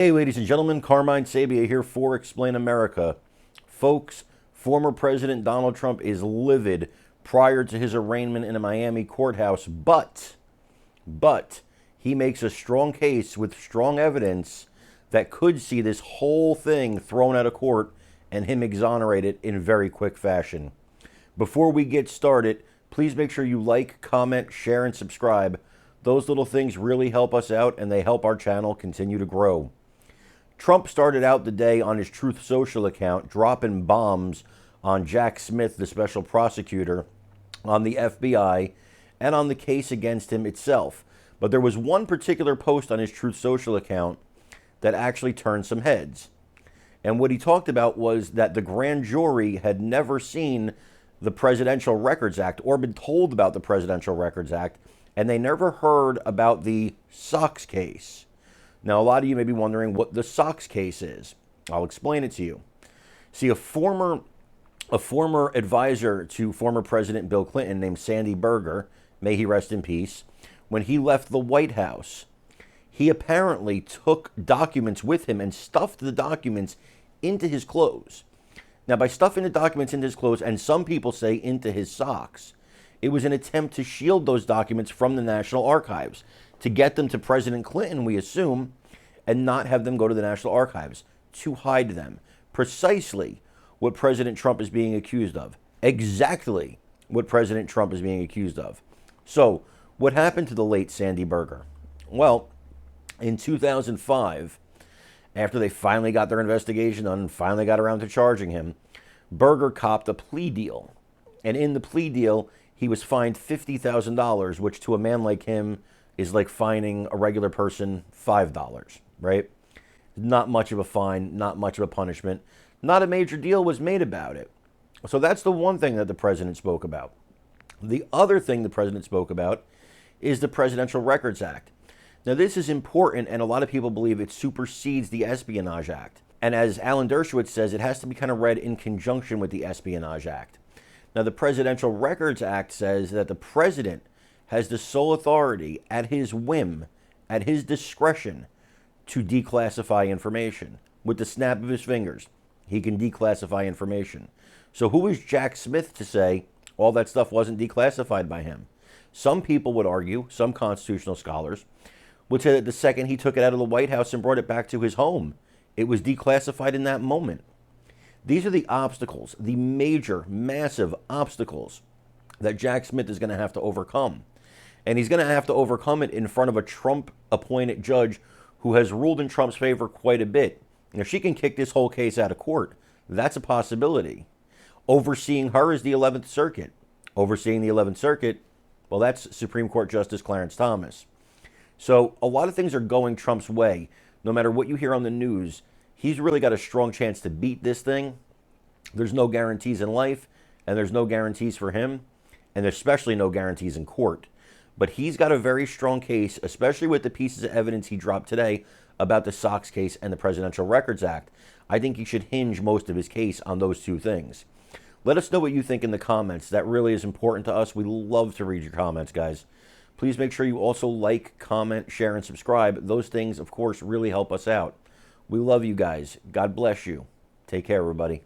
Hey, ladies and gentlemen, Carmine Sabia here for Explain America. Folks, former President Donald Trump is livid prior to his arraignment in a Miami courthouse, but he makes a strong case with strong evidence that could see this whole thing thrown out of court and him exonerated in very quick fashion. Before we get started, please make sure you like, comment, share, and subscribe. Those little things really help us out and they help our channel continue to grow. Trump started out the day on his Truth Social account dropping bombs on Jack Smith, the special prosecutor, on the FBI, and on the case against him itself. But there was one particular post on his Truth Social account that actually turned some heads. And what he talked about was that the grand jury had never seen the Presidential Records Act or been told about the Presidential Records Act, and they never heard about the Sox case. Now, a lot of you may be wondering what the Sox case is. I'll explain it to you. See, a former advisor to former President Bill Clinton named Sandy Berger, may he rest in peace, when he left the White House, he apparently took documents with him and stuffed the documents into his clothes. Now, by stuffing the documents into his clothes, and some people say into his socks, it was an attempt to shield those documents from the National Archives, to get them to President Clinton, we assume, and not have them go to the National Archives, to hide them. Precisely what President Trump is being accused of. Exactly what President Trump is being accused of. So, what happened to the late Sandy Berger? Well, in 2005, after they finally got their investigation done and finally got around to charging him, Berger copped a plea deal. And in the plea deal, he was fined $50,000, which to a man like him is like fining a regular person $5, right? Not much of a fine, not much of a punishment. Not a major deal was made about it. So that's the one thing that the president spoke about. The other thing the president spoke about is the Presidential Records Act. Now, this is important, and a lot of people believe it supersedes the Espionage Act. And as Alan Dershowitz says, it has to be kind of read in conjunction with the Espionage Act. Now, the Presidential Records Act says that the president has the sole authority at his whim, at his discretion, to declassify information. With the snap of his fingers, he can declassify information. So who is Jack Smith to say all that stuff wasn't declassified by him? Some people would argue, some constitutional scholars, would say that the second he took it out of the White House and brought it back to his home, it was declassified in that moment. These are the obstacles, the major, massive obstacles that Jack Smith is going to have to overcome. And he's going to have to overcome it in front of a Trump-appointed judge who has ruled in Trump's favor quite a bit. If she can kick this whole case out of court, that's a possibility. Overseeing her is the 11th Circuit. Overseeing the 11th Circuit, well, that's Supreme Court Justice Clarence Thomas. So a lot of things are going Trump's way. No matter what you hear on the news, he's really got a strong chance to beat this thing. There's no guarantees in life, and there's no guarantees for him, and there's especially no guarantees in court. But he's got a very strong case, especially with the pieces of evidence he dropped today about the Sox case and the Presidential Records Act. I think he should hinge most of his case on those two things. Let us know what you think in the comments. That really is important to us. We love to read your comments, guys. Please make sure you also like, comment, share, and subscribe. Those things, of course, really help us out. We love you guys. God bless you. Take care, everybody.